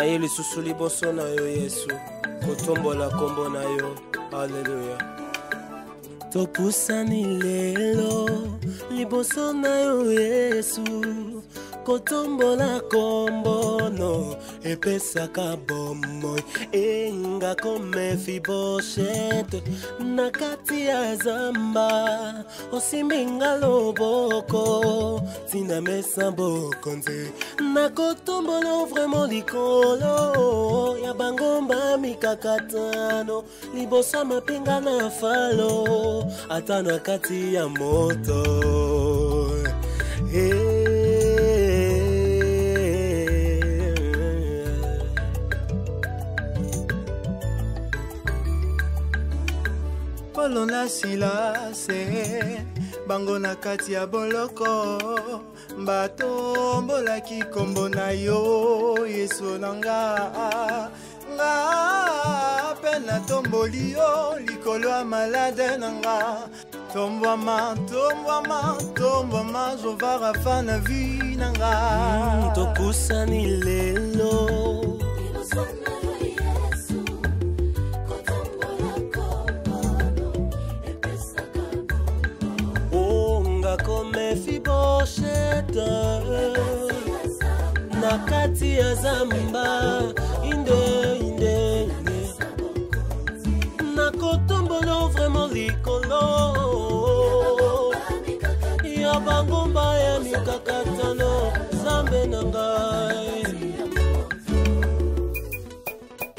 ye lisusu liboso na yo Yesu kotombola kombo na yo. Haleluya. Topusani lelo liboso na yo Yesu kotombola kombo no epesaka bomoi enga kome Fiboshete nakati ya zamba osimbinga loboko tina mesa bokonze nakotombola vraiment likolo ya bangomba mikakatano libosa mapinga na falo ata nakati ya moto. Paulo na Silase bango na kati ya boloko batombolaki kombo na yo Yesu nanga nga pena tomboli yo likolo ya malade nanga tombwama Jova Rafa na vi nanga topusani lelo kome Fiboshete nakati ya zamba inde nakotombola vraiment likolo ya bangomba ya mikakatano zambe na ngai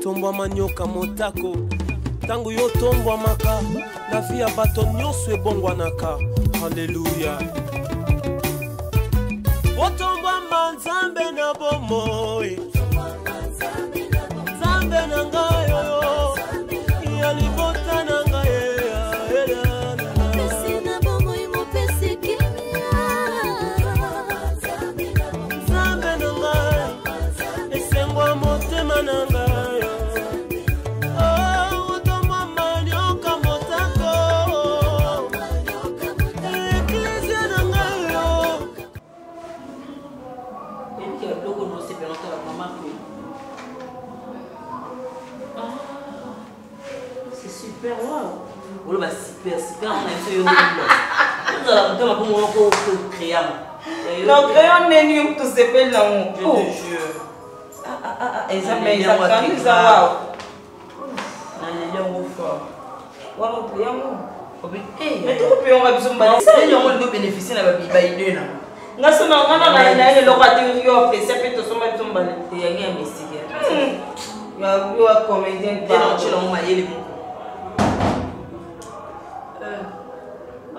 tombwa manyoka motako tangu yo tombwa maka na vie ya bato nyonso ebongwanaka. Haleluya. Otomba manzambe na bomoi zambe na ngayo ya libota na ngayo pesi na bomoi mo pesi kimia zambe na ngayo esengwa motema na ngayo. Super wow. Oh bah super on a fait un crayon. Le crayon n'est ni tout se fait là. Je te jure. Mais ça quand ça wow. Na ndio fort. Wao pia mo. Mais tout peut on va besoin de ça. Il y a un bénéficier na ba idée na. Ngaso na ngana na ile lokati yo pesa peto soma besoin de te yangi investigate. Ya comédien ba chelo mo mayele mo.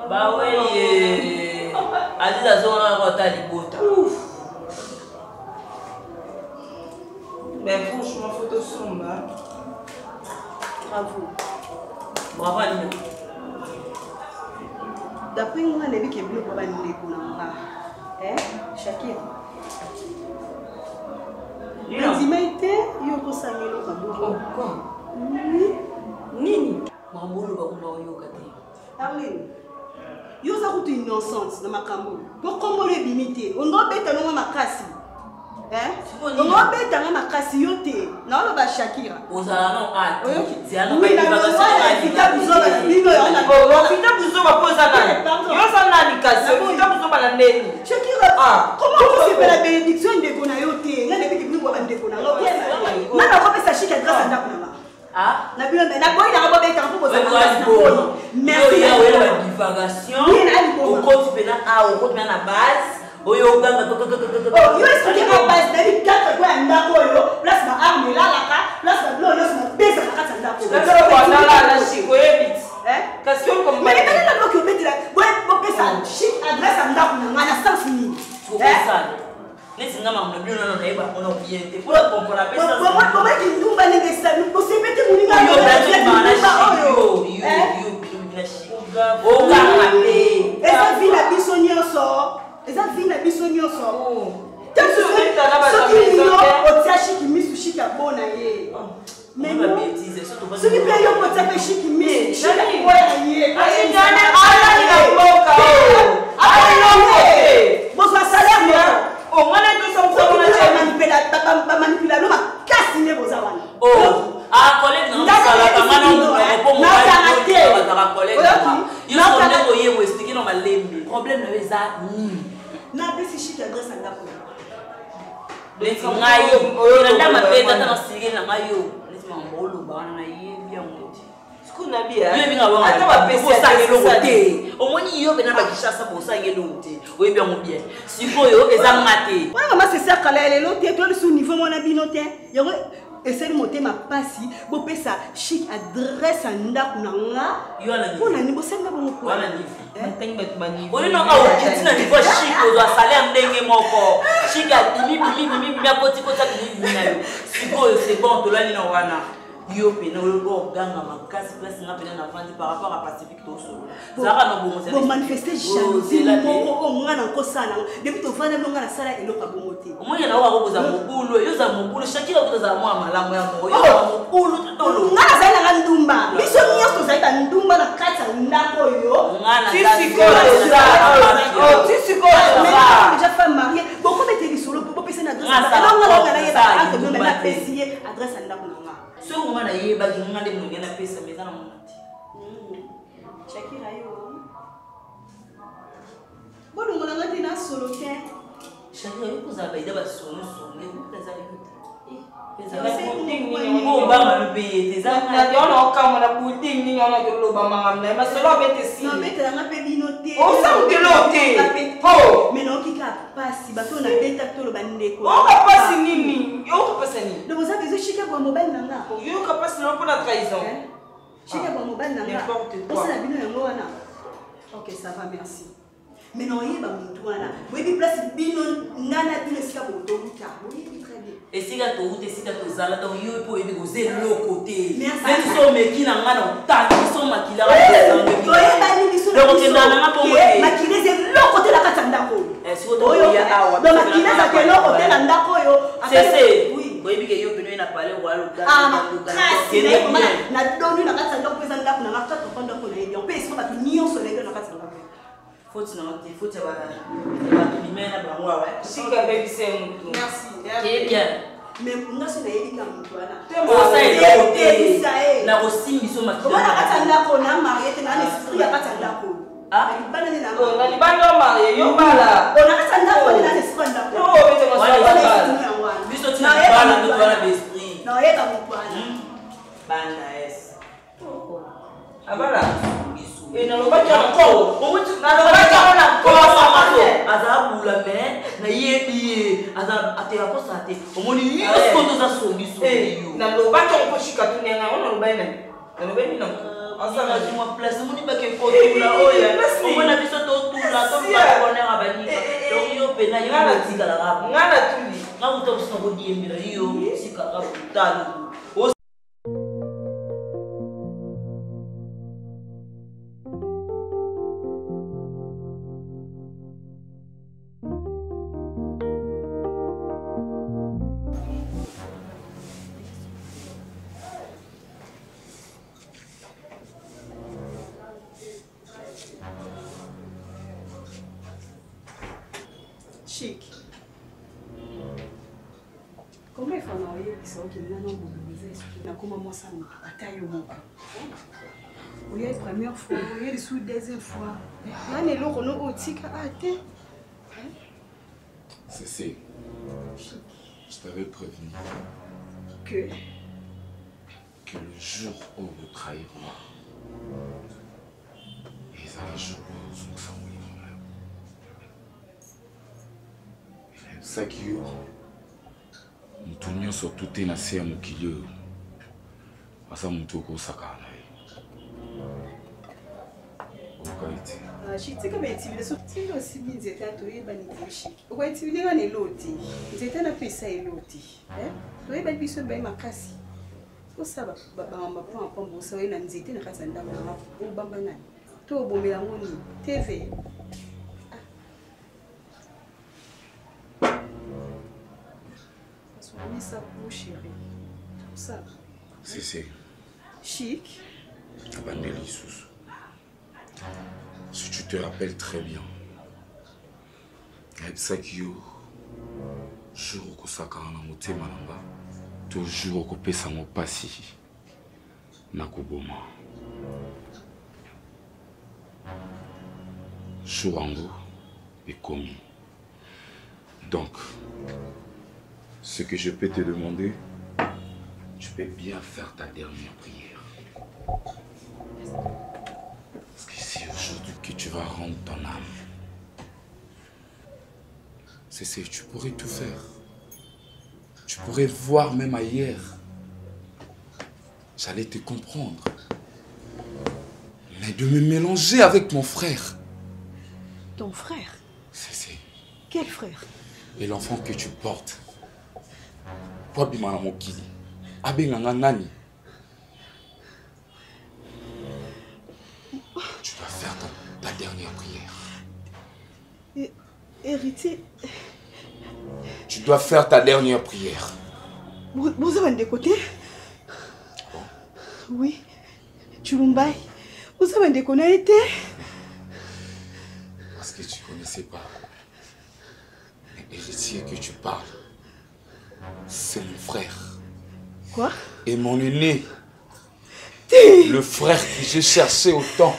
Bah oui, Aziza zona kota libota. Mais franchement, photo sombre. Bravo. Bravo Alina. D'après moi, on a vu qu'il y a beaucoup de gens. Shakira. Nzimete yoko sangelo kaboko. Nini? Mambolo ba kuna oyoka te. Arlene. Yo za kutu innocence na makambo. Pourquoi le limiter? On doit beta no makasi. On doit beta na makasi yote. Na lo ba Shakira. Ozala no art. Ziana ba ibaka fita buzoba bingo ya na go. Fita buzoba poza na. Yo sa na likasi. Fita buzoba na neni. Shakira. Comment tu fais la bénédiction de kona yote? Na depuis que nous va ndeko na lo. Na na ko pesa shika grâce à ndako na. Ah, na bien na boy na ba beta ko poza na. Merci la divagation. Au compte pena a au compte na base. Oyo ganga yo expliquer la base d'aller 4 quoi ndako yo place ba arme là la ka place ba blo yo na pesa ka kata ndako. Na la shiko ebit. Question comme mais il na bloquer obeti la boy bo pesa chic adresse à ndako na na sans fini. Laisse nga mamu bino na eba ona bien te. Pour comprendre la pesa. Comment qui ndumba ni ça nous possibilité muninga yo eza vie na biso nyonso eza vie na biso nyonso soki yo otia shiki misu shiki abona ye mais soki mpe yo kotia mpe shiki misu shiki aboya ye bozwa salaire on a tout ça manipula no malembe. Problème na eza nini? Na bisi chic adresse ndako. Leti ngai. Oyo ndama peta na siré na ngai yo. Leti mambolo ba wana na yebi ya moti. Sikuna bia. Yo binga wa. Ata ba pesa sangelo côté. Omoni yo bena ba kishasa bo sangelo côté. Oyo bien mo bien. Sikoyo eza ngate. Wana mama c'est ça kala lelo te to sur niveau mona binote. Yoko essayer de monter ma passe bo pesa chic adresse ndako na nga. Yo na ni. Pona ni bo senga bo ko. Wana ni. Mantengi betu bani. Oli no ka okiti na niveau chic ozo salaire ndenge moko. Chic a bimi bia poti kota bimi na yo. Sikoyo c'est bon to la ni na wana. Yo pe na lo ganga makasi place nga pena na vandi par rapport à Pacifique to solo. Zara no bongo c'est. Bo manifester jalousie moko o nga na kosana. Depuis to vana longa na sala eloka bongo te. Omoya na wa ko za mobulu, yo za mobulu, shakira ko za mwa malamu ya mo. Yo mobulu tolo. Nga na zaina nga ndumba. Biso nyonso zaita ndumba na kati ya ndako yo. Nga na tu sikoyo. Déjà femme mariée. Beaucoup mettez solo pour passer na adresse. Non nga na yeba ante no na pesier adresse ndako na nga. So nga na yeba nga de mwenge na pesa meza na monati. Shakira yo. Bono ngona ngati na solo ke. Shakira yo ko za baida ba solo solo. Yo ko za yo. Mo ba malupe te za na yo no ka mo na building ni ngona ke lo ba mangam na masolo bete si. Non bete nga pe binote. O sa utelote. Ho. Mais qui ka pasi bato na beta to lo bandeko. O ka pasi nini? Yo ka pasi nini? Le boza bezo chika kwa mobile nanga. Yo ka pasi na pona trahison. Chika kwa mobile nanga. N'importe quoi. On sala bino yango wana. OK, ça va, merci. Mais non yeba muntu wana. Webi place bino nana bino sika bo to buta. Oui, très bien. Et si ga to ute si ga to zala donc yo po ebi ko zelo côté. Merci. Même so meki na nga na otaki so makila ga to yeba ni biso. Donc na nga po mote. Makile ze lo côté la katanda ko. Si vous avez un donc makile za ke lo côté la ndako yo. C'est oui. Boyebi ke yo bino na parler wa lo na donu na katanda ko pesa ndako na makata to kondo ko na yebi. On peut essayer ba nion soleil na katanda. Faut ba limena ba ngwa wa. Sika baby c'est mutu. Merci. Qui bien. Mais on a ce naïe comme toi là. Ça est na aussi miso makila. Comment la katanda ko na marié te na esprit ya katanda ko. Ah, banane na. On a libando marié yo bala. On a katanda ko na esprit ndako. Yo bete mo sa bala. Biso tu na bala to na esprit. Na yeka mutwana. Banda es. Abala. Et na lobaki encore. Na lobaki ona ko samato. Azabula me na yebi aza atela ko sate. Omoni yo skoto za songi yo. Na lobaki ko shika tu nenga ona lobai na. Na lobai na. Asa na juma place moni ba ke ko tula oya. Omona biso to tula to ba ko na ngabani. Donc yo pena yo na tika la ngaba. Ngana tuli. Ngabuta biso ko diembira yo sika ka putalo. Chic. Comment il faut envoyer qui sont qui n'ont pas de na comment moi ça me bataille au monde. Oui, la première fois, oui, la deuxième fois. Là, les lots on a aussi qu'à C'est. Je t'avais prévenu que le jour où vous trahirez, et ça le jour où vous s'en ça qui mutu nyonso tute na se ya mokili oyo asa mutu okosaka na ye okai te chitika baitibile so tilo aussi nzete atoyeba nitishi okwaitivile wana eloti nzete napesa eloti toyeba biso baye makasi osaba bamamba mpo apambo osawe na nzete na kati ya ndako na obamba nani to obomela yango nini tv. Ça pour chérie. Ça. C'est chic. Abandeli sous. Si tu te rappelles très bien. Ebsakio jour ko sakana motema nanga toujours ko pesa mo pasi na koboma. Chourango est commis. Donc, ce que je peux te demander, tu peux bien faire ta dernière prière. Parce que c'est aujourd'hui que tu vas rendre ton âme. C'est tu pourrais tout faire. Tu pourrais voir même ailleurs. J'allais te comprendre. Mais de me mélanger avec mon frère. Ton frère? C'est... Quel frère? Et l'enfant que tu portes. Toi, Bimana Mokili. Abenganga Nani. Tu dois faire ta dernière prière. Héritier. Tu dois faire ta dernière prière. Vous avez des côtés? Bon. Oui. Chulumbai. Vous avez des connaissances? Parce que tu ne connaissais pas. L'héritier que tu parles, c'est mon frère. Quoi? Et mon aîné. Le frère que j'ai cherché autant.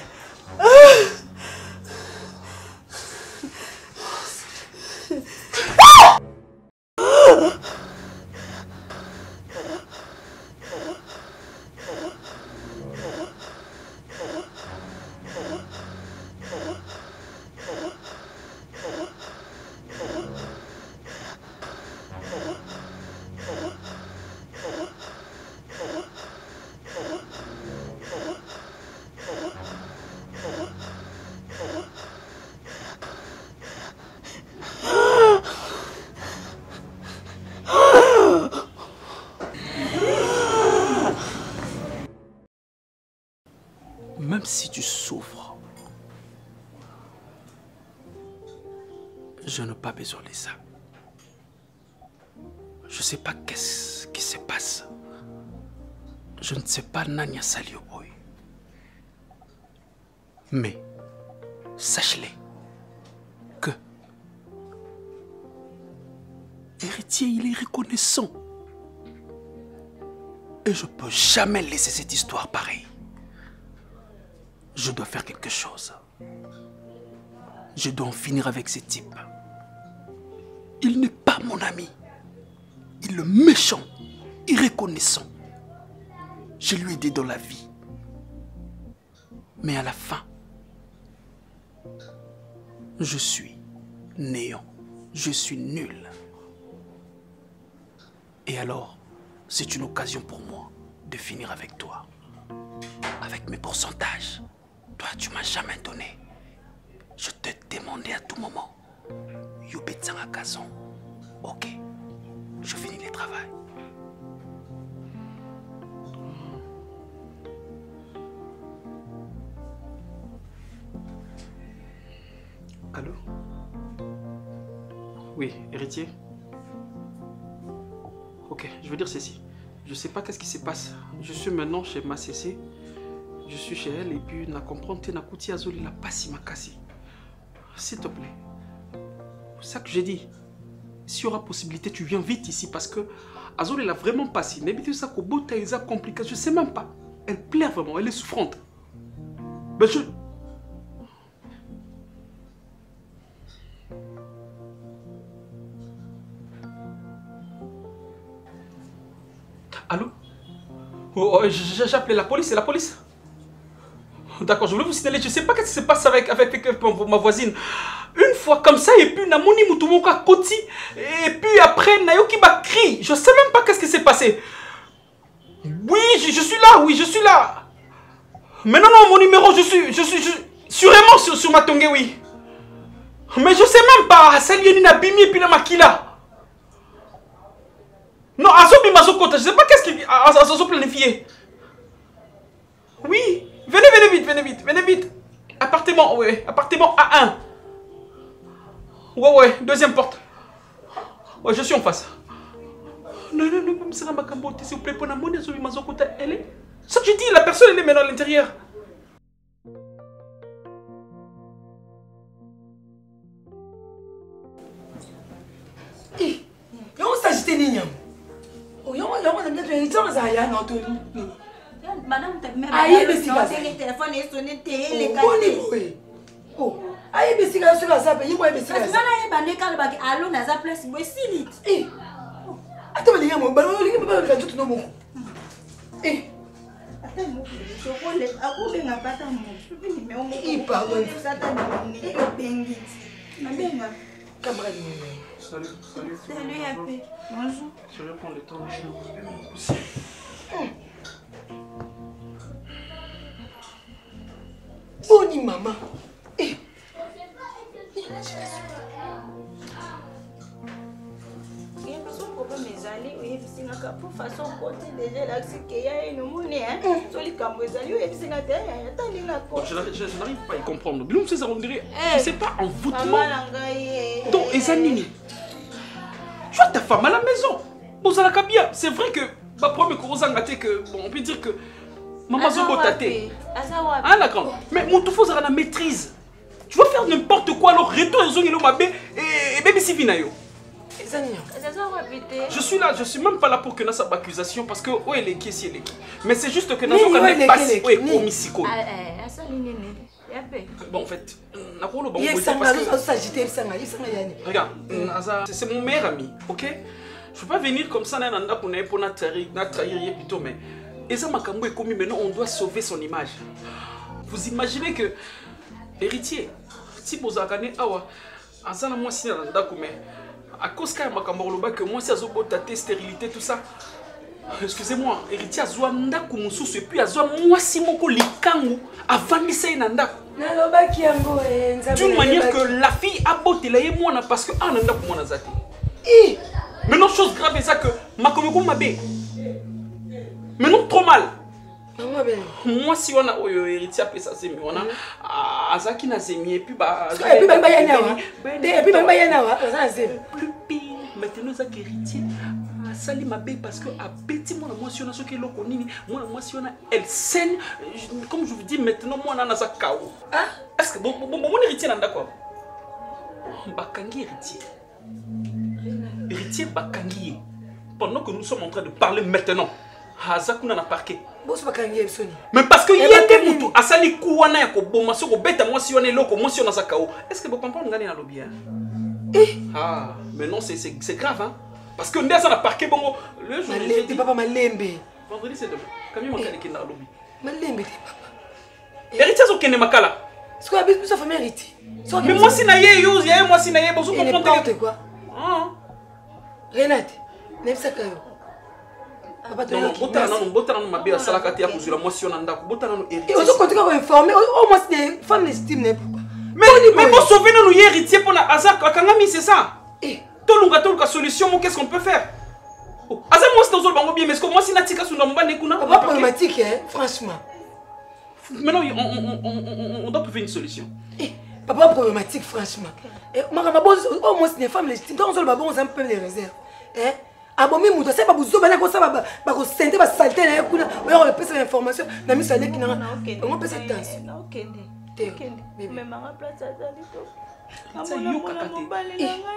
Même si tu souffres, je n'ai pas besoin de ça. Je ne sais pas qu'est-ce qui se passe. Je ne sais pas Nanya Salioboy. Mais, sache-le, que héritier, il est reconnaissant. Et je ne peux jamais laisser cette histoire pareille. Je dois faire quelque chose. Je dois en finir avec ce type. Il n'est pas mon ami. Il est méchant, irreconnaissant. Je lui ai aidé dans la vie. Mais à la fin, je suis néant. Je suis nul. Et alors, c'est une occasion pour moi de finir avec toi. Avec mes pourcentages. Toi, tu m'as jamais donné. Je te demandais à tout moment. Yubetsanga Kazon. Ok. Je finis le travail. Allô? Oui, héritier? Ok, je veux dire ceci. Je sais pas qu'est-ce qui se passe. Je suis maintenant chez ma CC. Je suis chez elle et puis na comprendre que na kouti azoli la passi makasi. S'il te plaît. C'est ça que j'ai dit. S'il y aura possibilité, tu viens vite ici parce que Azoli l'a vraiment passé. N'habitez ça qu'au bout de compliqué. Je sais même pas. Elle pleure vraiment. Elle est souffrante. Mais je... Allô? Oh, j'ai appelé la police. C'est la police? D'accord, je voulais vous signaler. Je ne sais pas ce qui se passe avec ma voisine. Une fois comme ça, et puis Namoni Moutumoka Koti, et puis après Nayoki m'a crié. Je ne sais même pas qu'est-ce qui s'est passé. Oui, je suis là, oui, je suis là. Mais non, mon numéro, je suis vraiment sur ma tongue, oui. Mais je ne sais même pas. Salieni Nabimi et puis la Makila. Non, Asobi Mazokota, je ne sais pas qu'est-ce qui a planifié. Oui. Venez vite. Appartement, ouais, appartement A1. Ouais, deuxième porte. Ouais, je suis en face. Non, s'il vous plaît, pour la monnaie, elle est... Ça tu dis, la personne, elle est maintenant à l'intérieur. Madame, le téléphone est sonné, Oh, aïe, mais si sur la sape, il y a des parce que là, il y a des cas qui allons dans la place, mais si vite. Eh, attends, il y a mon ballon, il y a mon ballon, tout le monde. Eh, attends, je ne pas il pardonne. Camarade, Salut. Salut, Yapé. Bonjour. Je vais prendre le temps de jouer. Boni maman. Eh. Il y a besoin de problème mes allées, oui, c'est une façon côté déjà là c'est qu'il y a une monnaie hein. Sur les campos allées, oui, c'est la terre, attendez la quoi. Je n'arrive pas à y comprendre. Nous c'est ça on dirait. Je sais pas en voûtement. Maman Donc Ezanini. Tu as ta femme à la maison. Bon ça la bien. C'est vrai que ma première cause que bon on peut dire que maman Zobo tate. Ah d'accord. Mais mon tout faut ça la maîtrise. Tu vas faire n'importe quoi alors retourne aux ongles mabé et bébé si vinayo. Je suis là, je suis même pas là pour que nous avons accusation parce que oui, les qui c'est les qui. Mais c'est juste que nous avons quand même passé au homicide. Bon en fait, regarde, c'est mon meilleur ami, ok? Je peux pas venir comme ça pour trahir plutôt, mais Eza Makambo est commis, maintenant on doit sauver son image. Vous imaginez que héritier, si vous avez awa, Azana moi si à cause que moi si azobo tate stérilité tout ça. Excusez-moi, héritier azwa ndako mususu et puis azwa moi si moko likangu avant de ça nanda. D'une manière que la fille a boté la moi parce que ah nanda pour moi nazate. Maintenant chose grave c'est ça que makomeko mabe. Maintenant trop mal. Moi si on a héritier après ça c'est on a azaki na zemi et puis bah et puis ben bayana plus pire maintenant ça héritier sali mabe parce que a petit moi si on a ce que l'on connaît moi si on a elle scène comme je vous dis maintenant moi on a ça kao est-ce que bon héritier nanda quoi bakangi héritier bakangi pendant que nous sommes en train de parler maintenant Hazakuna na parquet. Mais parce que il y a des moutons à sali kouana ya ko boma soko beta moi si on est loko moi si on a ça kao. Est-ce que vous comprenez ngani na lobby ah mais non c'est grave hein parce que ndeza na parquet bongo le jour de papa malembe. Vendredi c'est demain. Camille makala ki na lobby. Malembe de papa. Héritier zo kene makala. Est-ce que habite sa famille héritier? Mais moi si na ye use ya moi si na ye bozo comprendre quoi? Ah. Renate, nem ça kayo. Non, botana ma bien ça la katia pour la motion nanda botana no héritier. Et on continue à informer au moins des femmes légitimes n'est pas. Mais bon sauver nos héritiers pour la Azak Kangami c'est ça. Tolunga solution qu'est-ce qu'on peut faire? Azak moi c'est dans le bango bien mais est-ce que moi si natika sous ndamba nekuna pas problématique hein franchement. Maintenant on doit trouver une solution. Papa problématique franchement. Et moi au moins c'est des femmes légitimes donc on va un peu les réserves. Hein? Abomi muto c'est pas vous bana ko ça ba ko sente ba salté na kuna on va passer l'information na mi salé qui na on peut cette danse OK mais mama place azali to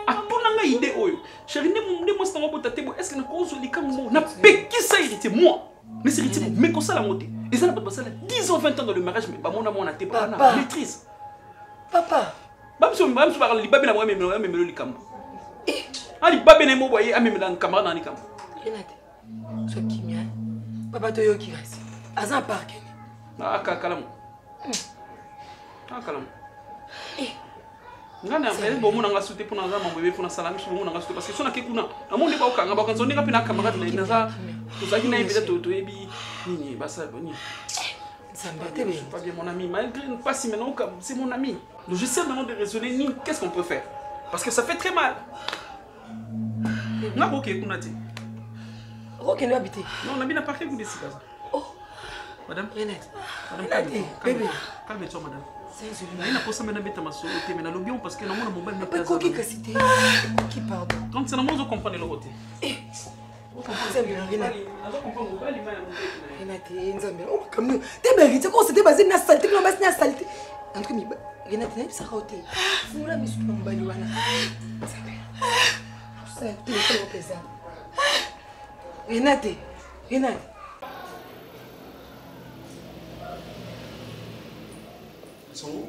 apona nga idée oyo chérie ne mo sta mobota tebo est-ce que na ko zo likango na pekisa héritier moi mais c'est héritier mais ko sala moté et ça na pas ça 10 ans 20 ans dans le mariage mais ba mona te pas na maîtrise papa bamso parle libabe na moi même likambo Ali babe ne mo boye amemela camarade na nikam. Renate. So kimia. Papa to yo kirasi. Azan park. Ah kakalam. Kakalam. Ngana mbele bo mona ngasute pona za mambo be pona salami so mona ngasute parce que sona ke kuna. Amonde ba ukanga ba kanzo ninga pina camarade na inaza. Tuzaki na ibeda to ebi nini basa boni. Pas bien mon ami malgré pas si maintenant c'est mon ami. Donc j'essaie maintenant de raisonner qu'est-ce qu'on peut faire parce que ça fait très mal. Non, ok, Kounati. Ok, nous habiter. Non, on a bien parqué vous décidez. Oh, madame Renate. Madame, bébé. Calme-toi, madame. C'est une il n'a pas ça maintenant bête ma soeur, mais na lobion parce que normalement mon mobile n'est pas. Qui cité? Qui pardon. Donc c'est normalement vous comprenez le côté. Vous comprenez Renate. Renate, Nzambe. Oh, comme nous. T'es belle, tu sais c'était basé na saleté, non basé na saleté. En tout cas, Renate n'a pas ça côté. Vous la mise pour mbali wana. Renate. Ils sont où?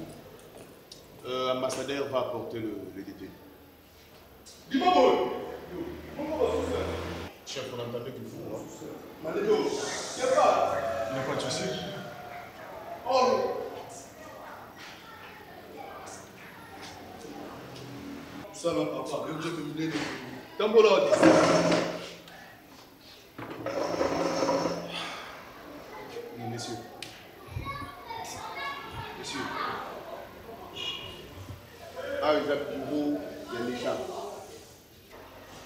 Ambassadeur va apporter le détenu. Chef, on entendait que vous. Il n'y a pas de souci. Ça va, papa. Je vais me donner. Tambola. Messieurs. Messieurs. Ah, il a bureau, il y a déjà.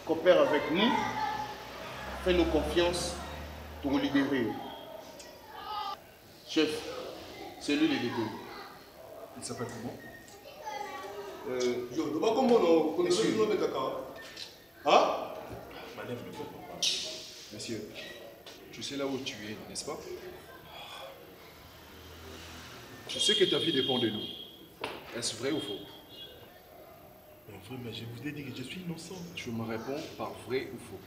Coopère avec nous. Fais-nous confiance pour nous libérer. Chef, c'est lui le détenu. Il s'appelle comment? Je ne sais pas comment on connaît ce nom de caca. Hein? Manève ne comprend pas. Monsieur, tu sais là où tu es, n'est-ce pas? Je sais que ta vie dépend de nous. Est-ce vrai ou faux? Vrai, mais je vous ai dit que je suis innocent. Tu me réponds par vrai ou faux?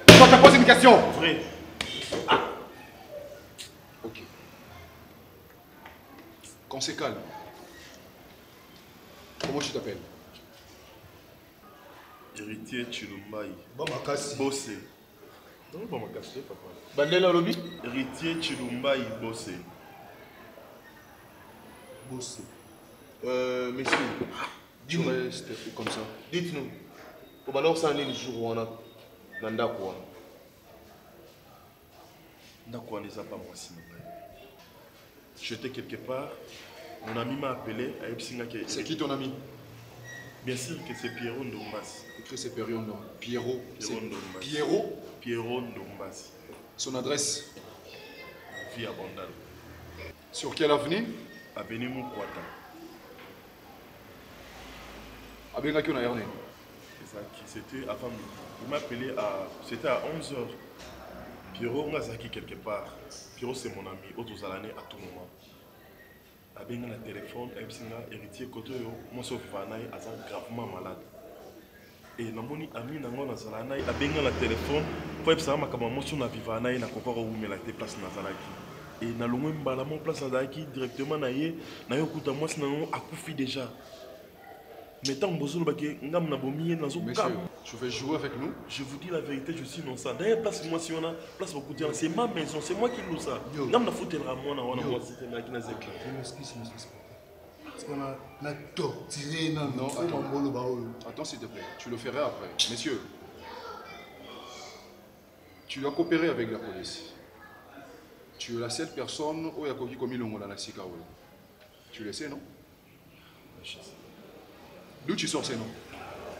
Je te pose une question. Vrai. Ah. Ok. Qu'on se calme. Comment tu t'appelles? Héritier Chilumbaï. Bamakasi. Bossé. Non, Bamakasi, papa. Bandela Lobby. Héritier Chilumbaï Bossé. Bossé. Messieurs, tu restes comme ça. Dites-nous. Au ballon, ça en est le jour où on a. Nanda quoi? D'accord, n'est pas moi si. J'étais quelque part, mon ami m'a appelé à Epsinga. C'est qui ton ami? Bien sûr que c'est Pierrot Ndombas. Écrit c'est Pierrot Ndombas. Pierrot Ndombas. Pierrot? Pierrot Ndombas. Son adresse? Vie abondante. Sur quelle avenue? Avenue Moukwata. Abenga qui on a erné? C'était avant midi. Il m'a appelé à. C'était à 11h. Pierrot Ngazaki quelque part. Pierrot c'est mon ami. Autres années à tout moment. Abenga le téléphone, Epsinga, héritier Kotoyo, moi sauf Vanaï, Azan gravement malade. Et Namoni ami Nango Nazalanaï, Abenga le téléphone, pour Epsa Makamamotion sur la Vivanaï, n'a pas où me la déplace Nazalaki. Et Nalongo Mbalamon place Nazalaki directement Naye, Nayo Koutamo, Sinon a Koufi déjà. Mais tant que vous avez ngam na bomier na Monsieur, tu veux jouer avec nous? Je vous dis la vérité, je suis innocent. D'ailleurs, place moi si on a place beaucoup de gens, c'est ma maison, c'est moi qui loue ça. Ngam na foutre le ramon na moi c'était ma qui na zek. Excuse. Parce qu'on a torturé non. Attends s'il te plaît, tu le ferais après. Messieurs, tu dois coopérer avec la police. Tu es la seule personne où il y a commis le monde à la Sikawe. Tu le sais, non? Je sais. D'où tu sors ces noms?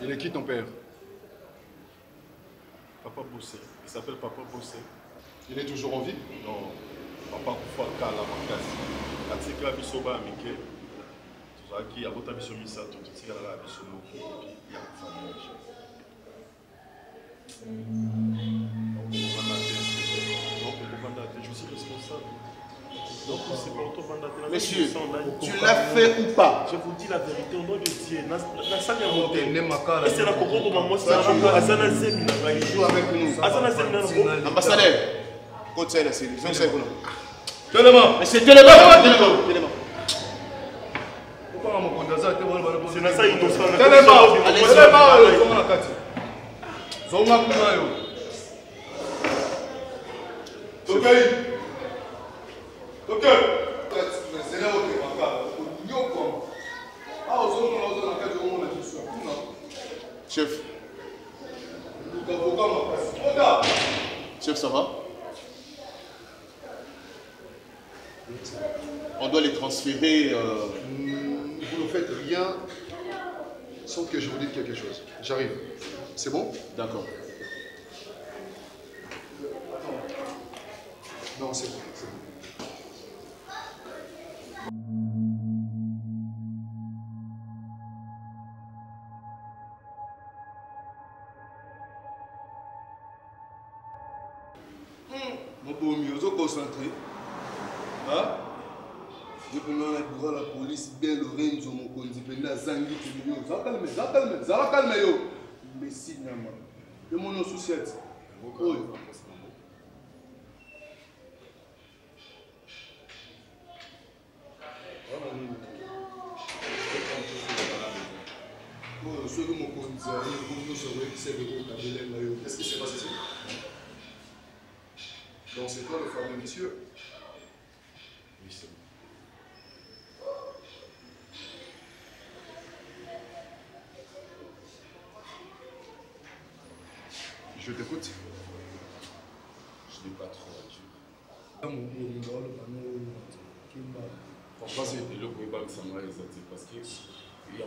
Il est qui ton père? Papa Bossé. Il s'appelle Papa Bossé. Il est toujours en vie? Non. Papa Koufa Kala Makasi. Atika Bisoba Amike. Tuzaki Abota Bisomisa, Tutika la Bisomo. Et puis il y a une famille. Je suis responsable. Donc c'est pour toi, Monsieur, tu l'as fait ou pas? Je vous dis la vérité, au nom de Dieu. La salle est montée. Et c'est la coco pour maman, c'est Azana Zemi. Il joue avec nous. Azana Zemi. Ambassadeur, continue la série. Monsieur, Téléma. C'est la salle innocente. Chef. Chef, ça va? On doit les transférer. Vous ne faites rien sans que je vous dise quelque chose. J'arrive. C'est bon? D'accord. Non, c'est bon. Mon beau mieux, vous concentré. Hein? Je peux la police, bien le Renzo, mon condipenda, Zangi, ça va calmer, yo. Mais si, Nama. Et mon nom souciette. Oui. Qu'est-ce qui s'est passé ici? Donc c'est toi le fameux monsieur? Oui, c'est bon. Je t'écoute. Je n'ai pas trop à dire. Vas-y. Parce que il y a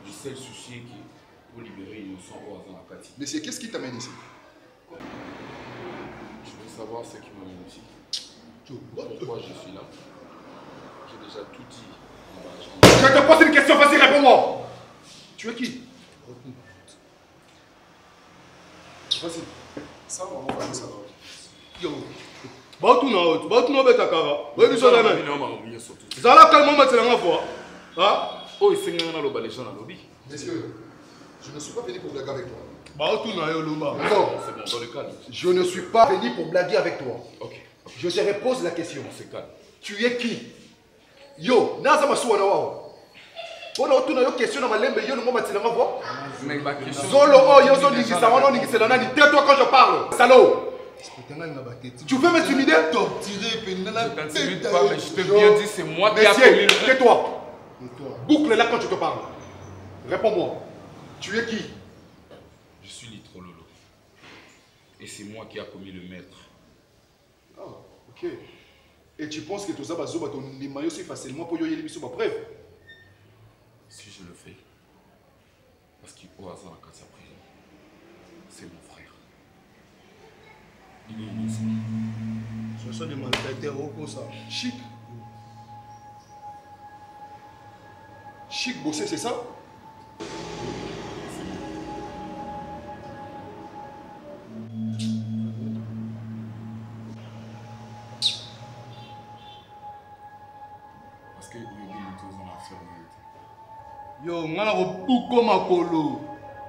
le seul souci est que pour libérer innocent au hasard à Kati. Monsieur, qu'est-ce qui t'amène ici? Je veux savoir ce qui m'amène ici. Pourquoi je suis là? J'ai déjà tout dit. Je te pose une question, vas-y, réponds-moi. Tu es qui? Vas-y. Ça, on va faire ça. Yo. Bautuna betakara. Oui, nous sommes là. Zala calme maintenant la voix. Hein? Oh, il s'est gagné dans le balai dans le lobby. Messieurs, je ne suis pas venu pour blaguer avec toi. Bautuna yo lomba. Non, c'est bon, dans le calme. Je ne suis pas venu pour blaguer avec toi. Ok. Je te repose la question. C'est calme. Tu es qui? Yo, naza masuwa na wao. On a autour de question dans ma lembe, yo, nous m'attendons à voir. Zolo, oh, yo, zo, nigi, ça va, non, nigi, c'est la nani. Tais-toi quand je parle, salaud. Tu veux m'intimider? Je t'intimide pas, mais je te bien dit, c'est moi qui a commis le... Tais-toi. Boucle là quand je te parle. Réponds-moi. Tu es qui? Je suis Litrololo. Et c'est moi qui a commis le maître. Ah, ok. Et tu penses que tout ça va zoba ton limayo aussi facilement pour y aller sur ma preuve? Si je le fais, parce qu'au hasard à sa prison, c'est mon frère. Il est innocent. Ce sont des malfaiteurs comme ça. Chic. Chic bossé, c'est ça? Parce que vous avez mis tous en affaire. Yo, on a beaucoup makolo.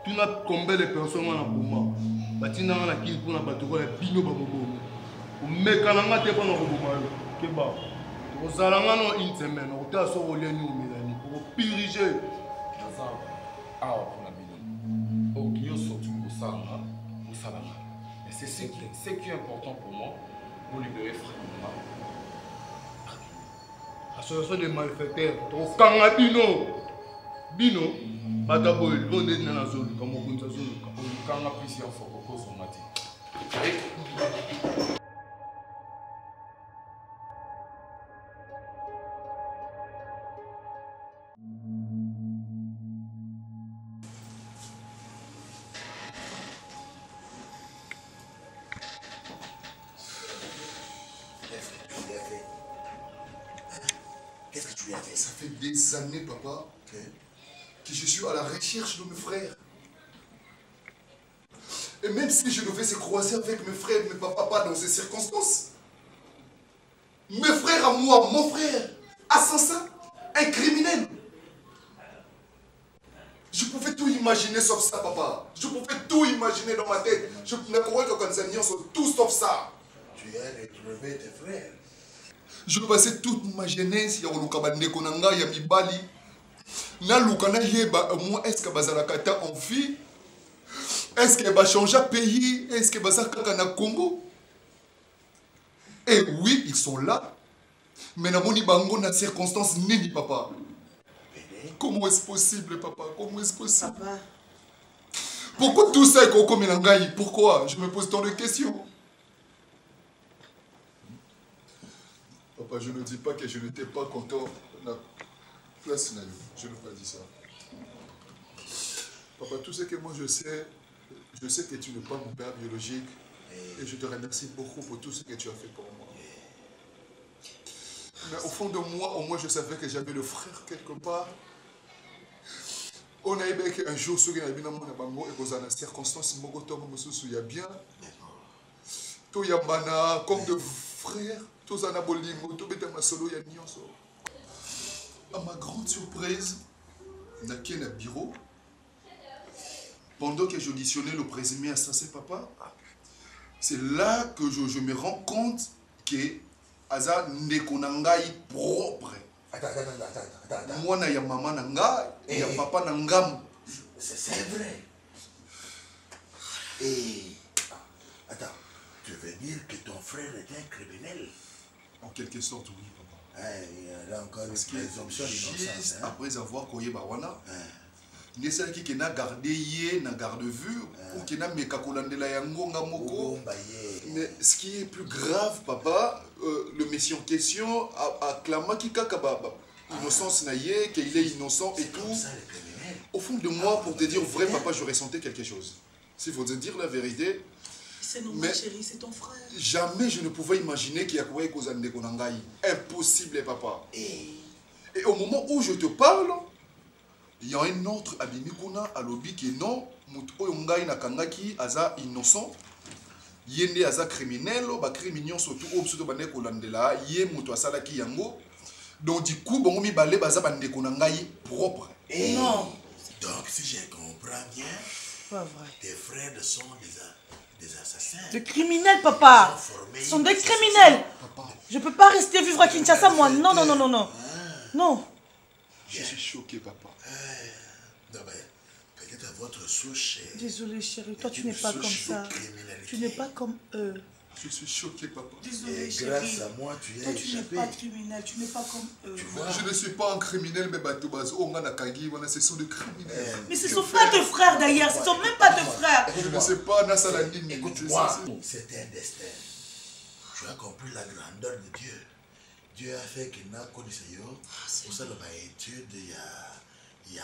Tu n'as combien de personnes dans la bouma? Batina na kili pour na batoko la bino ba bobo. O mekananga te pendant bouma yo. Keba. O zalanga no une semaine, o ta so rolé ni o melani pour piriger. Nazar, ah pour la bino. O guio surtout au salama, au salama. Mais c'est ce qui est important pour moi pour libérer frère. Association des malfaiteurs. To kanga bino. Bino, Bataboy, l'on est dans la zone, comme on compte la zone. Quand on a plusieurs fois, on pose son matin. Qu'est-ce que tu lui as fait? Ça fait des années, papa, que je suis à la recherche de mes frères. Et même si je devais se croiser avec mes frères, mes papas, pas dans ces circonstances. Mes frères à moi, mon frère, assassin, un criminel. Je pouvais tout imaginer sauf ça, papa. Je pouvais tout imaginer dans ma tête. Je ne croyais que quand les sont tout sauf ça. Tu as retrouvé tes frères. Je passais toute ma jeunesse, il y a Konanga, il y a Mibali. Nalukana yeba, moi, est-ce que Bazalakata en vie? Est-ce que va changer de pays? Est-ce que Bazalakata na Congo? Et oui, ils sont là. Mais na moni bango na circonstance nini, papa. Comment est-ce possible, papa? Comment est-ce possible? Papa. Pourquoi tout ça est comme Langaï? Pourquoi? Je me pose tant de questions. Papa, je ne dis pas que je n'étais pas content. Place, je n'ai pas dit ça. Papa, tout ce que moi je sais que tu n'es pas mon père biologique. Et je te remercie beaucoup pour tout ce que tu as fait pour moi. Mais au fond de moi, au moins je savais que j'avais le frère quelque part. On a eu un jour, ce qui a bien et dans la circonstance, il y a bien. Tout y a mana, comme de frères, tous en abolingo, tout bête ma solo, il y a nyonso. À ma grande surprise, on a quitté le bureau. Pendant que j'auditionnais le présumé assassin, papa, c'est là que je me rends compte que Aza Nekonangaï propre. Attends. Moi, il y a maman nanga, il y a papa nangam. C'est vrai. Et... Attends, tu veux dire que ton frère était un criminel? En quelque sorte, oui, papa. Il y a encore une présomption d'innocence. Juste après avoir koyé Bawana, il y a celle qui n'a gardé yé, n'a garde vue, ou qui n'a mekakolandela yango ngamoko. Mais ce qui est plus grave, papa, le monsieur en question a clamé qu'il a innocence naïe, qu'il est innocent et tout. Au fond de moi, pour te dire vrai, papa, je ressentais quelque chose. S'il faut te dire la vérité. C'est normal, chérie, c'est ton frère. Jamais je ne pouvais imaginer qu'il y a quoi cause de Konangaï. Impossible, papa. Et au moment où je te parle, il y a un autre Abimikuna à l'obi qui est non, Mutoyongaï Nakangaki, Aza innocent. Yende Aza criminel, ba criminel surtout au pseudo bande kolandela, Yé Muto Asalaki Yango. Donc du coup, bon mi balé baza bande Konangaï propre. Non. Donc si je comprends bien, pas vrai. Tes frères sont des assassins. Des criminels, papa. Ce sont des criminels. Papa. Je ne peux pas rester vivre à Kinshasa, moi. Non. Non. Je suis choqué, papa. Non, mais peut-être votre souche. Désolé, chérie. Toi, tu n'es pas comme ça. Tu n'es pas comme eux. Je suis choqué, papa. Désolé, chérie. Grâce à moi, tu es échappé. Tu n'es pas criminel. Tu n'es pas comme eux. Je ne suis pas un criminel, mais ce sont des criminels. Mais ce ne sont pas tes frères, d'ailleurs. Ce ne sont même pas tes frères. Je ne sais pas, Nassalandine. Écoute-moi, c'est un destin. Tu as compris la grandeur de Dieu. Dieu a fait qu'il n'a connu ça. Pour ça, dans ma étude, il y a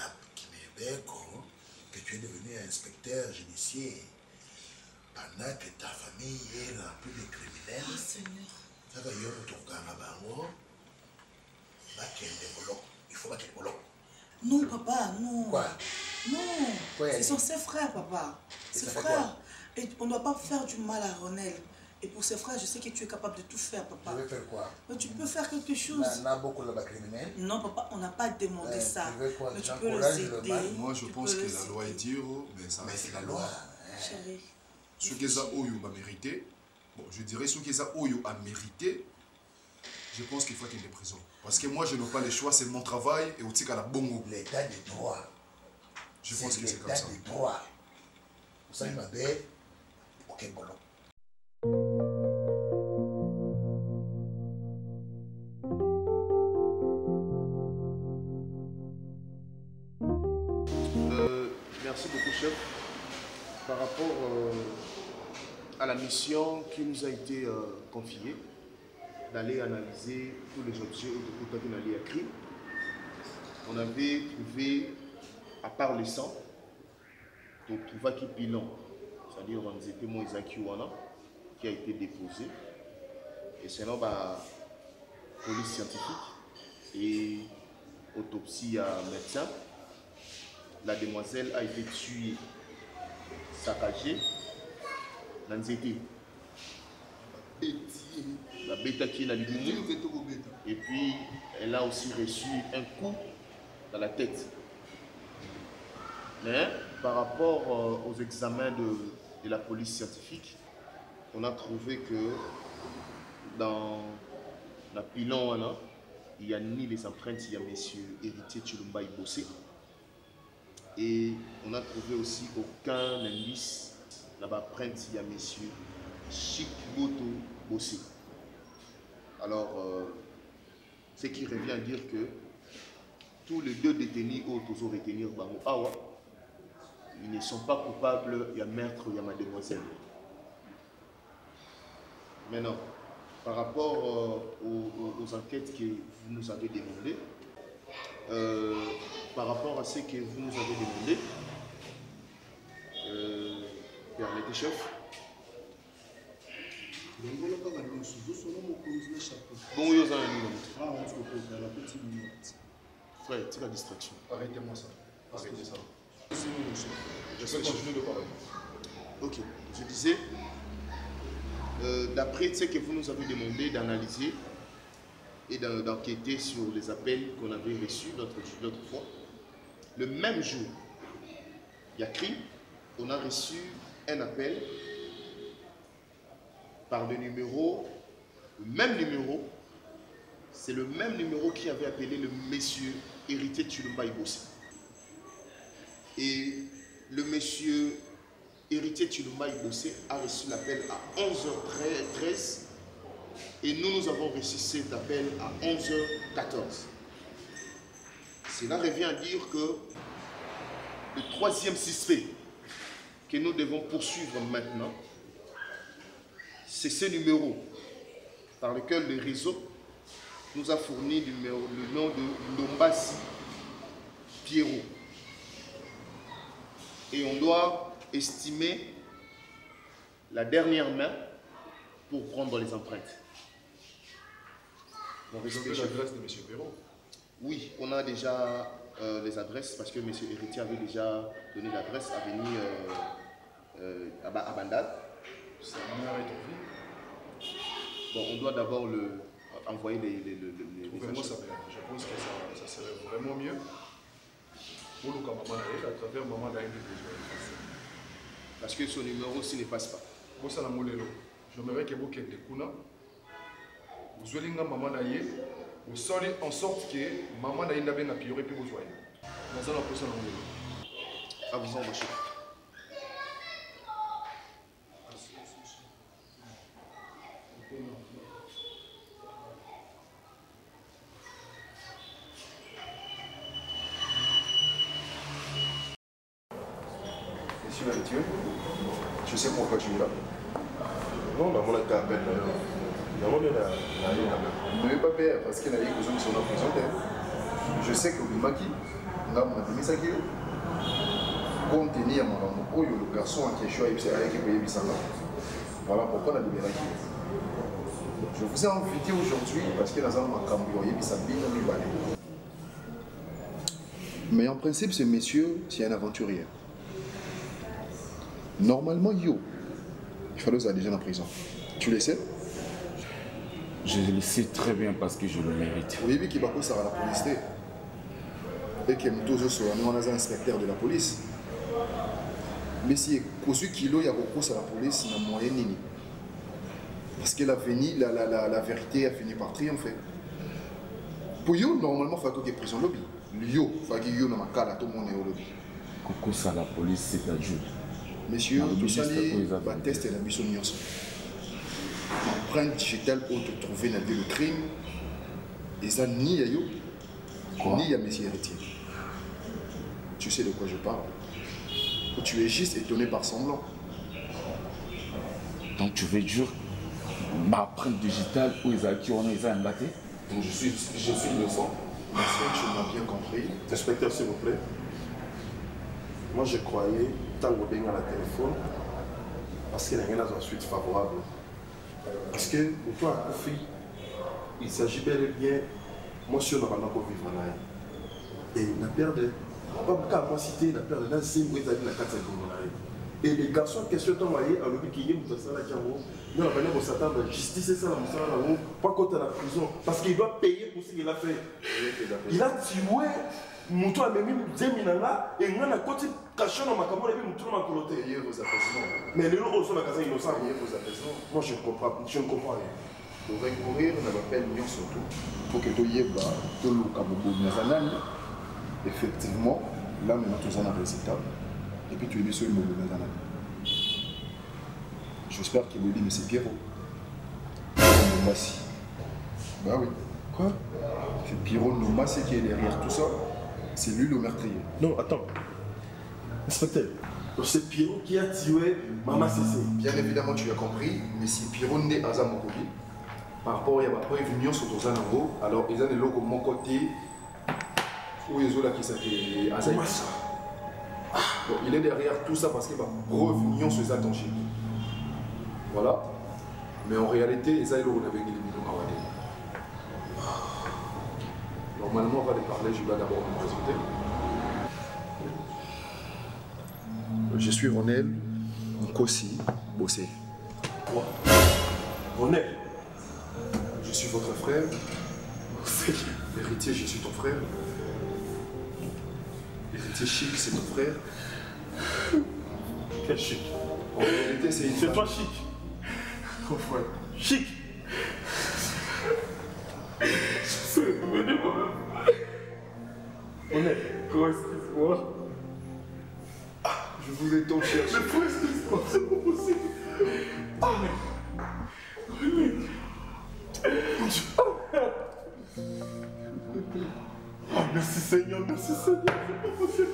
que tu es devenu inspecteur judiciaire. Pendant que ta famille est remplie de criminels, ça va y avoir ton ganabango. Il faut pas qu'il bloque. Non, papa, non. Quoi? Non. Ce sont ses frères, papa. Ses frères. Et on ne doit pas faire du mal à Ronel. Et pour ses frères, je sais que tu es capable de tout faire, papa. Tu veux faire quoi? Mais tu peux faire quelque chose. On a beaucoup de criminels. Non, papa, on n'a pas demandé ça. Tu veux quoi? Mais tu peux les aider. Moi, je pense que la loi est dure, mais ça reste la loi. Chérie. Ce que ça Oyo a mérité, bon, je dirais ce que ça Oyo a mérité, je pense qu'il faut qu'il y ait des prisons. Parce que moi, je n'ai pas le choix, c'est mon travail et aussi qu'à la bongo. L'état de droit. Je pense que c'est comme ça. L'état de droit. Vous savez, ma belle, aucun boulot. Merci beaucoup, chef. Par rapport à la mission qui nous a été confiée, d'aller analyser tous les objets ou tout à crime, on avait trouvé, à part le sang, on trouva qui bilan, c'est-à-dire on était moins qui a été déposé, et sinon, police scientifique et autopsie à médecin. La demoiselle a été tuée, saccagée, dans le la bêta qui est dans le et puis elle a aussi reçu un coup dans la tête. Mais par rapport aux examens de la police scientifique, on a trouvé que dans la pilon, il n'y a ni les empreintes, il y a M. Héritier Chilumba Bossé. Et on a trouvé aussi aucun indice dans la empreinte, il y a M. Chikmoto Bossé. Alors, ce qui revient à dire que tous les deux détenus autour retenir Bango Awa, ils ne sont pas coupables, il y a maître, il y a mademoiselle. Maintenant, par rapport aux enquêtes que vous nous avez demandées, par rapport à ce que vous nous avez demandé, permettez, chef. Bon, oui, frère, tire la distraction. Arrêtez-moi ça. Arrêtez ça. Je vais continuer de parler. Ok, je disais, d'après ce que vous nous avez demandé d'analyser et d'enquêter sur les appels qu'on avait reçus l'autre fois, le même jour, il y a crime, on a reçu un appel par le même numéro, c'est le même numéro qui avait appelé le monsieur héritier Tulumba Ibossé. Et le monsieur héritier Tulumba Ibossé a reçu l'appel à 11h13 et nous avons reçu cet appel à 11h14. Cela revient à dire que le troisième suspect que nous devons poursuivre maintenant, c'est ce numéro par lequel le réseau nous a fourni le nom de Lombasi Pierrot. Et on doit estimer la dernière main pour prendre les empreintes. Vous avez l'adresse de M. Pierrot? Oui, on a déjà les adresses parce que M. Héritier avait déjà donné l'adresse à venir à Bandal. Sa mère est en vie. Bon, on doit d'abord envoyer les Trouvez-moi sa mère. Je pense que ça serait vraiment mieux pour le maman à travers maman d'ailleurs. Parce que son numéro aussi ne passe pas. J'aimerais que vous ayez des coups. Vous allez maman d'ailleurs. Vous sortez en sorte que maman d'ailleurs n'a pas priorité pour vous soigner. Nous allons poser un à vous embaucher. Monsieur Héritier, je sais pourquoi tu es là. Non, maman n'a qu'à peine. Maman ne veut pas perdre parce qu'elle a eu besoin de son prison. Je sais que le maquis, là, on a mis ça qui est. Compte tenu à mon amour, le garçon qui est choisi, il s'est arrêté pour y vivre. Voilà pourquoi on a libéré qui. Je vous ai invité aujourd'hui parce que dans un macambio, il s'est bien libéré. Mais en principe, ce monsieur, c'est un aventurier. Normalement, il fallait aller déjà en prison. Tu le sais? Je le sais très bien parce que je le mérite. Oui, mais qui va ça à la police. Et que nous sommes un inspecteur de la police. Mais si il kilo il y a beaucoup à la police, il y a moyen nini. Parce que la vérité a fini par triompher. Pour vous, normalement, il faut que prison lobby. Yo, il faut que yo na makala tout le monde est au lobby. Coco ça la police c'est à Dieu. Monsieur, tout ça va tester la mission de l'empreinte digitale pour te trouver dans le crime. Et ça ni à yo, ni à monsieur Héritier. Tu sais de quoi je parle. Tu es juste étonné par semblant. Donc tu veux dire ma empreinte digitale où ils ont qui on les a embattés? Donc je suis innocent. Merci, tu m'as bien compris. Inspecteur, s'il vous plaît. Moi je croyais, tant que vous à la téléphone, parce qu'il y a rien dans une suite favorable. Parce que pour toi, il s'agit bel et bien, moi je suis dans la vivre là. Et la perte de. Pas moi citer la perte de Nazim où ils avaient la carte de. Et les garçons en question t'ont envoyé à l'objet qui est dans ça là qui a nous on va s'attendre à la justice et ça là là pas quand à la prison parce qu'il doit payer pour ce qu'il a fait. Il a tué Moutou a même 10 minanga et on a côté caché dans ma caméra et puis Moutou m'a coloté. Payez vos apaisements. Mais les autres sont la casa innocent. Payez vos apaisements. Moi je ne comprends rien. Pour recourir, on appelle Lyon surtout pour que tu y aies tout le Kabobo. Effectivement, là maintenant tu as un résultat. Et puis tu es mis sur le mot de Nazana. J'espère qu'il vous dit, mais c'est Pierrot. Nomassi. Bah oui. Quoi? C'est Pierrot Nomassi qui est derrière tout ça. C'est lui le meurtrier. Non, attends. Inspecteur. Donc c'est Pierrot qui a tué Maman Cécé. Bien évidemment, tu as compris, mais si Pierrot n'est pas à Mokobi, par rapport à la prévention sur ton Zanango, alors ils ont des locaux de mon côté où ils ont là qui s'appelle Azaï. Bon, il est derrière tout ça parce qu'il va revenir sur les attentions. Voilà. Mais en réalité, ils ont avec les millions à Wadé. Normalement, on va les parler, je vais d'abord me présenter. Je suis Ronel Nkosi Bossé. Quoi? Ronel? Je suis votre frère. L'héritier, je suis ton frère. L'héritier Chic, c'est ton frère. Quel Chic? En réalité, c'est toi Chic. Ton frère. Chic. venu pour me faire. Honnête. Gros, excuse-moi. Je voulais t'en chercher. Mais pourquoi excuse-moi? C'est pas possible. Merci Seigneur, merci Seigneur. C'est pas possible.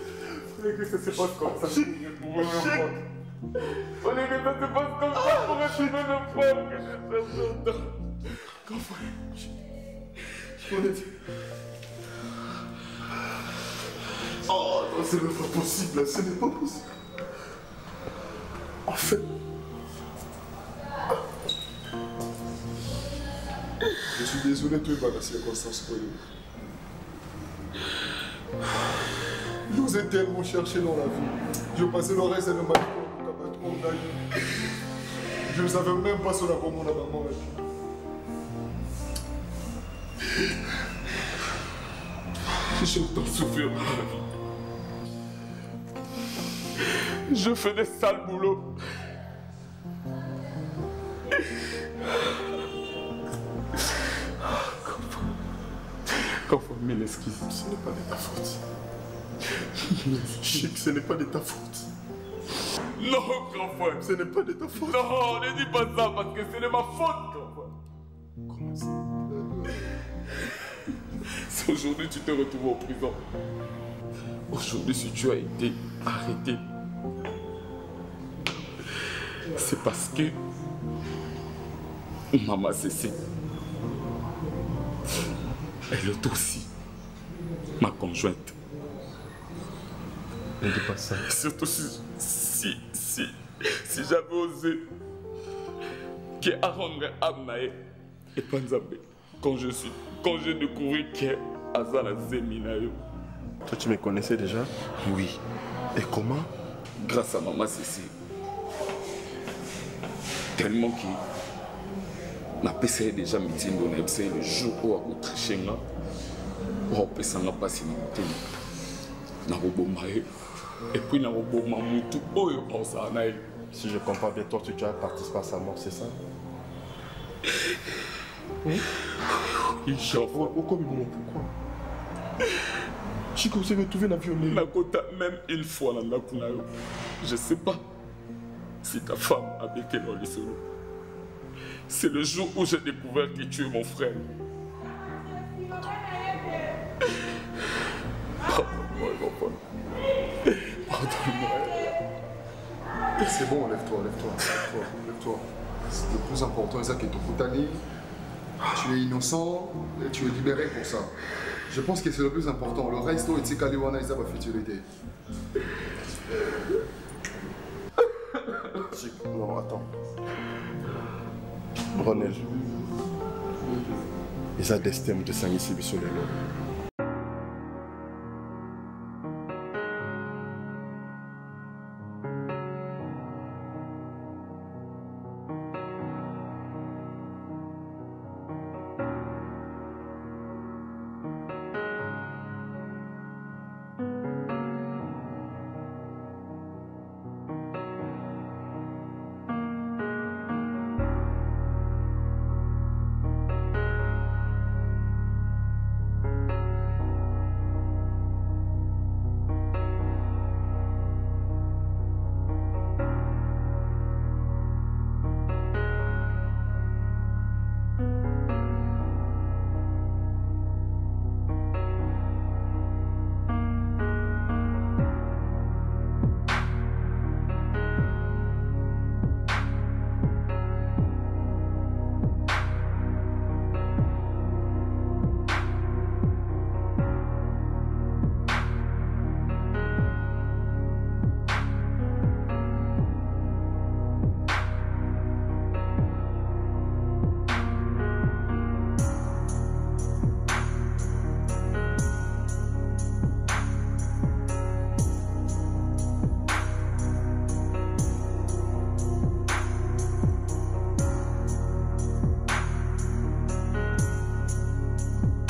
Fallait que ça se passe comme ça. Fallait que ça se passe comme ça pour retrouver le poids que je cherche longtemps. Honnête. Oh non, ce n'est pas possible, ce n'est pas possible. En fait, je suis désolé de toi dans la circonstance pour nous. Je vous ai tellement cherché dans la vie. Je passais le reste de ma vie pour combattre mon âge. Je ne savais même pas sur la commande à maman. j'ai autant souffert dans ma vie. Je fais des sales boulots. Confirme mille excuses, ce n'est pas de ta faute. Chic, ce n'est pas de ta faute. Non, grand frère, ce n'est pas de ta faute. Non, ne dis pas ça parce que ce n'est ma faute, grand frère. Comment ça? Si aujourd'hui tu te retrouves en prison, aujourd'hui si tu as été arrêté, c'est parce que maman Cécile, elle est aussi ma conjointe. Ne dis pas ça. Surtout si j'avais osé que Aaron Amnae et Panzabé, quand j'ai découvert que Azala Zeminayo. Toi tu me connaissais déjà? Oui. Et comment? Grâce à maman Cécile. Tellement que n'a pas essayé déjà de me dire le jour où on a triché, on a passé la passivité. Et puis on a si je comprends bien, toi tu as participé à sa mort, c'est ça? Oui. Pourquoi? Chico, vous avez trouvé la violée. Même une fois, je ne sais pas si ta femme a vécu dans les solos. C'est le jour où j'ai découvert que tu es mon frère. Pardonne-moi, grand-père. Pardonne-moi. C'est bon, lève-toi. Le plus important, c'est que tu es innocent et tu es libéré pour ça. Je pense que c'est le plus important. Le reste, c'est Kaliwana et sa futilité. Non, attends. Ronel. Ils ont destin de s'engager sur les lois.